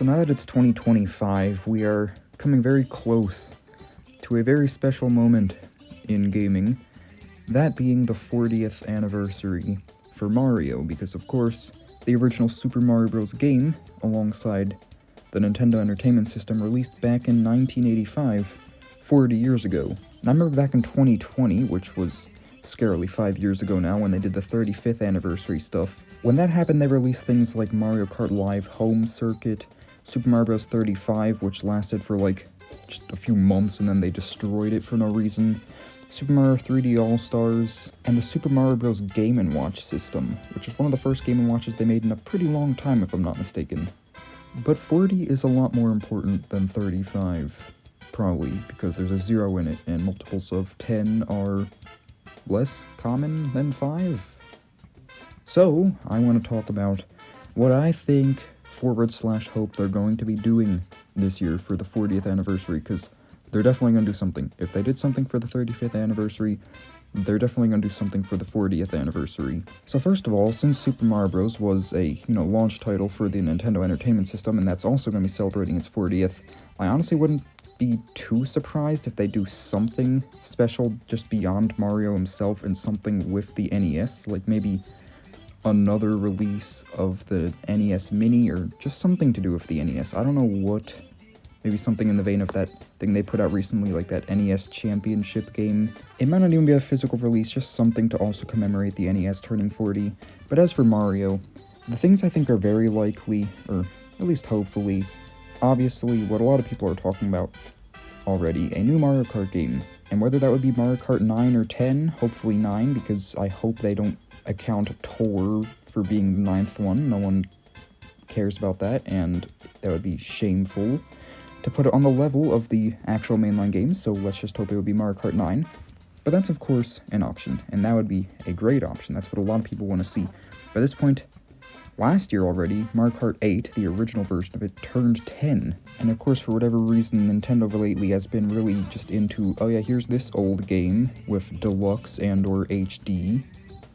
So now that it's 2025, we are coming very close to a very special moment in gaming, that being the 40th anniversary for Mario, because of course, the original Super Mario Bros. Game, alongside the Nintendo Entertainment System, released back in 1985, 40 years ago. And I remember back in 2020, which was scarily 5 years ago now, when they did the 35th anniversary stuff. When that happened, they released things like Mario Kart Live Home Circuit, Super Mario Bros. 35, which lasted for like just a few months and then they destroyed it for no reason, Super Mario 3D All-Stars, and the Super Mario Bros. Game & Watch system, which is one of the first Game & Watches they made in a pretty long time if I'm not mistaken. But 40 is a lot more important than 35, probably, because there's a 0 in it, and multiples of 10 are less common than 5. So, I want to talk about what I think /hope they're going to be doing this year for the 40th anniversary, because they're definitely going to do something. If they did something for the 35th anniversary, they're definitely going to do something for the 40th anniversary. So first of all, since Super Mario Bros. Was a, launch title for the Nintendo Entertainment System, and that's also going to be celebrating its 40th, I honestly wouldn't be too surprised if they do something special just beyond Mario himself and something with the NES, like maybe another release of the NES Mini, or just something to do with the NES. I don't know what, maybe something in the vein of that thing they put out recently, like that NES Championship game. It might not even be a physical release, just something to also commemorate the NES turning 40. But as for Mario, the things I think are very likely, or at least hopefully, obviously what a lot of people are talking about already, a new Mario Kart game. And whether that would be Mario Kart 9 or 10, hopefully 9, because I hope they don't account Tour for being the 9th one. No one cares about that, and that would be shameful to put it on the level of the actual mainline games, so let's just hope it would be Mario Kart 9. But that's of course an option, and that would be a great option. That's what a lot of people want to see. By this point, last year already, Mario Kart 8, the original version of it, turned 10. And of course, for whatever reason, Nintendo lately has been really just into, oh yeah, here's this old game with Deluxe and or HD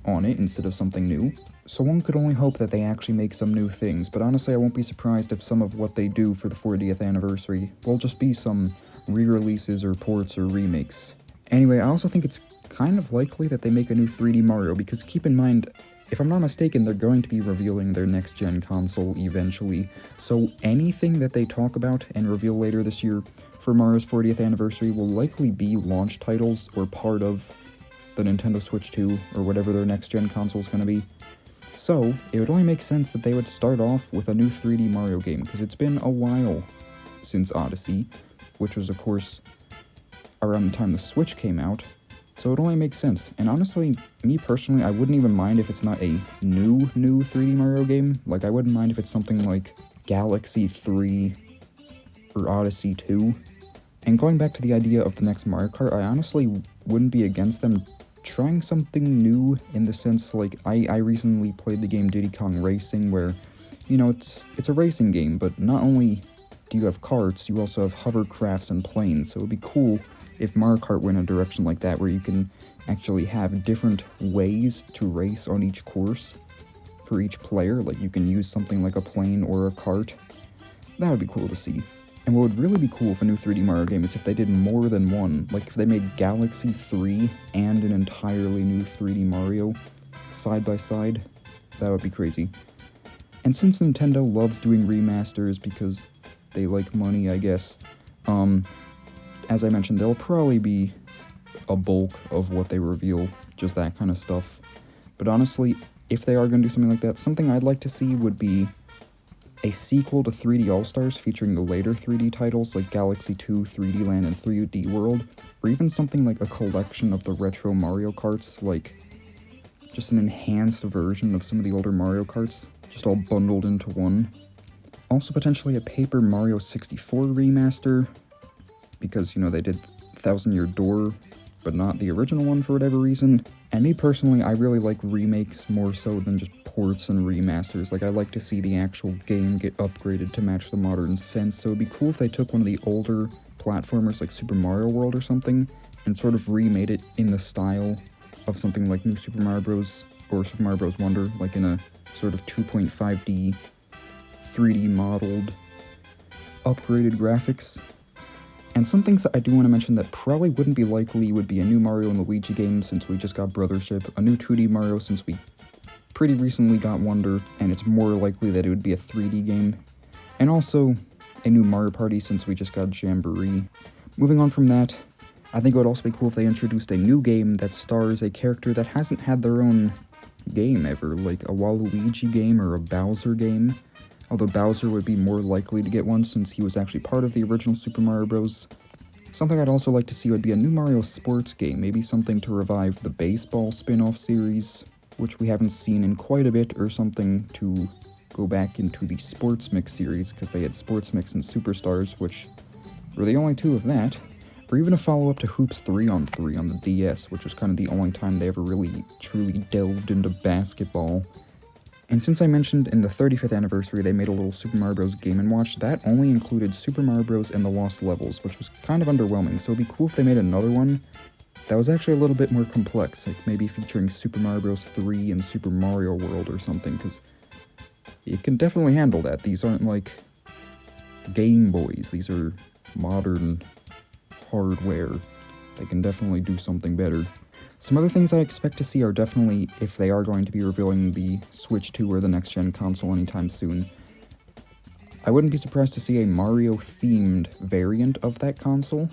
on it instead of something new. So one could only hope that they actually make some new things, but honestly I won't be surprised if some of what they do for the 40th anniversary will just be some re-releases or ports or remakes. Anyway, I also think it's kind of likely that they make a new 3D Mario, because keep in mind, if I'm not mistaken, they're going to be revealing their next-gen console eventually, so anything that they talk about and reveal later this year for Mario's 40th anniversary will likely be launch titles or part of the Nintendo Switch 2, or whatever their next-gen console is going to be. So, it would only make sense that they would start off with a new 3D Mario game, because it's been a while since Odyssey, which was, of course, around the time the Switch came out, so it only makes sense. And honestly, me personally, I wouldn't even mind if it's not a new 3D Mario game. Like, I wouldn't mind if it's something like Galaxy 3 or Odyssey 2. And going back to the idea of the next Mario Kart, I honestly wouldn't be against them trying something new, in the sense, like, I recently played the game Diddy Kong Racing, where, it's a racing game, but not only do you have karts, you also have hovercrafts and planes, so it would be cool if Mario Kart went in a direction like that, where you can actually have different ways to race on each course for each player. Like, you can use something like a plane or a kart. That would be cool to see. And what would really be cool for a new 3D Mario game is if they did more than one. Like, if they made Galaxy 3 and an entirely new 3D Mario side by side, that would be crazy. And since Nintendo loves doing remasters because they like money, I guess, as I mentioned, there'll probably be a bulk of what they reveal, just that kind of stuff. But honestly, if they are going to do something like that, something I'd like to see would be a sequel to 3D All-Stars featuring the later 3D titles like Galaxy 2, 3D Land, and 3D World, or even something like a collection of the retro Mario Karts, like just an enhanced version of some of the older Mario Karts, just all bundled into one. Also potentially a Paper Mario 64 remaster, because, they did Thousand Year Door, but not the original one for whatever reason. And me personally, I really like remakes more so than just ports and remasters. Like, I like to see the actual game get upgraded to match the modern sense, so it'd be cool if they took one of the older platformers like Super Mario World or something, and sort of remade it in the style of something like New Super Mario Bros. Or Super Mario Bros. Wonder, like in a sort of 2.5D, 3D modeled upgraded graphics. And some things that I do want to mention that probably wouldn't be likely would be a new Mario and Luigi game since we just got Brothership, a new 2D Mario since we pretty recently got Wonder, and it's more likely that it would be a 3D game, and also a new Mario Party since we just got Jamboree. Moving on from that, I think it would also be cool if they introduced a new game that stars a character that hasn't had their own game ever, like a Waluigi game or a Bowser game, although Bowser would be more likely to get one since he was actually part of the original Super Mario Bros. Something I'd also like to see would be a new Mario sports game, maybe something to revive the baseball spin-off series, which we haven't seen in quite a bit, or something to go back into the Sports Mix series, because they had Sports Mix and Superstars, which were the only two of that, or even a follow-up to Hoops 3-on-3 on the DS, which was kind of the only time they ever really truly delved into basketball. And since I mentioned in the 35th anniversary they made a little Super Mario Bros. Game & Watch, that only included Super Mario Bros. And the Lost Levels, which was kind of underwhelming, so it'd be cool if they made another one that was actually a little bit more complex, like maybe featuring Super Mario Bros. 3 and Super Mario World or something, because it can definitely handle that. These aren't like Game Boys, these are modern hardware. They can definitely do something better. Some other things I expect to see are definitely, if they are going to be revealing the Switch 2 or the next-gen console anytime soon, I wouldn't be surprised to see a Mario-themed variant of that console,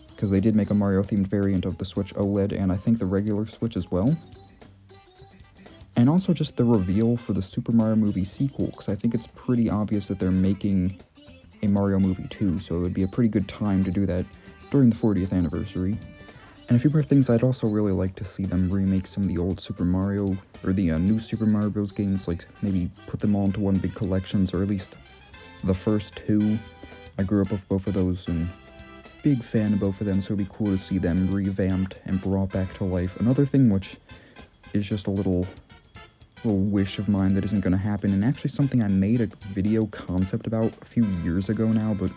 because they did make a Mario-themed variant of the Switch OLED and I think the regular Switch as well. And also just the reveal for the Super Mario movie sequel, because I think it's pretty obvious that they're making a Mario movie too, so it would be a pretty good time to do that during the 40th anniversary. And a few more things, I'd also really like to see them remake some of the old Super Mario, or the new Super Mario Bros. Games, like maybe put them all into one big collections, or at least the first two. I grew up with both of those, and big fan of both of them, so it'd be cool to see them revamped and brought back to life. Another thing which is just a little wish of mine that isn't going to happen, and actually something I made a video concept about a few years ago now, but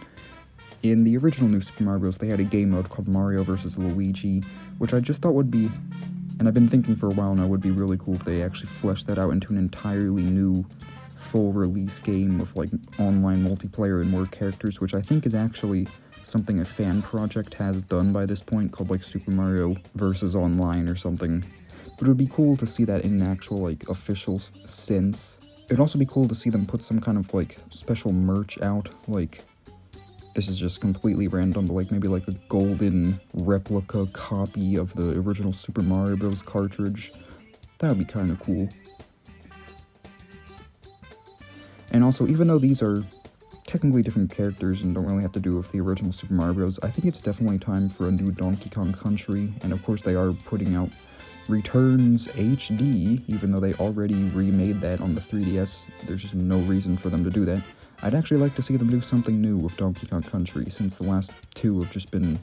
in the original New Super Mario Bros., they had a game mode called Mario vs. Luigi, which I just thought would be, and I've been thinking for a while now, would be really cool if they actually fleshed that out into an entirely new, full-release game with, like, online multiplayer and more characters, which I think is actually something a fan project has done by this point, called, like, Super Mario vs. Online or something. But it would be cool to see that in an actual, like, official sense. It'd also be cool to see them put some kind of, like, special merch out, like, this is just completely random, but like maybe like a golden replica copy of the original Super Mario Bros. Cartridge. That would be kind of cool. And also, even though these are technically different characters and don't really have to do with the original Super Mario Bros., I think it's definitely time for a new Donkey Kong Country, and of course they are putting out Returns HD, even though they already remade that on the 3DS, there's just no reason for them to do that. I'd actually like to see them do something new with Donkey Kong Country, since the last two have just been,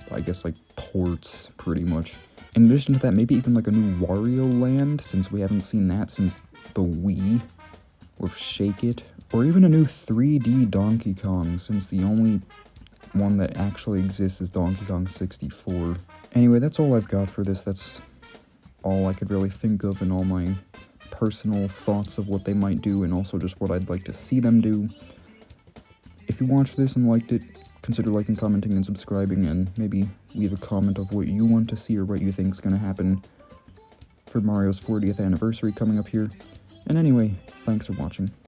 I guess, like, ports, pretty much. In addition to that, maybe even like a new Wario Land, since we haven't seen that since the Wii, with Shake It, or even a new 3D Donkey Kong, since the only one that actually exists is Donkey Kong 64. Anyway, that's all I've got for this. That's all I could really think of, and all my personal thoughts of what they might do, and also just what I'd like to see them do. If you watched this and liked it, consider liking, commenting, and subscribing, and maybe leave a comment of what you want to see or what you think is going to happen for Mario's 40th anniversary coming up here. And anyway, thanks for watching.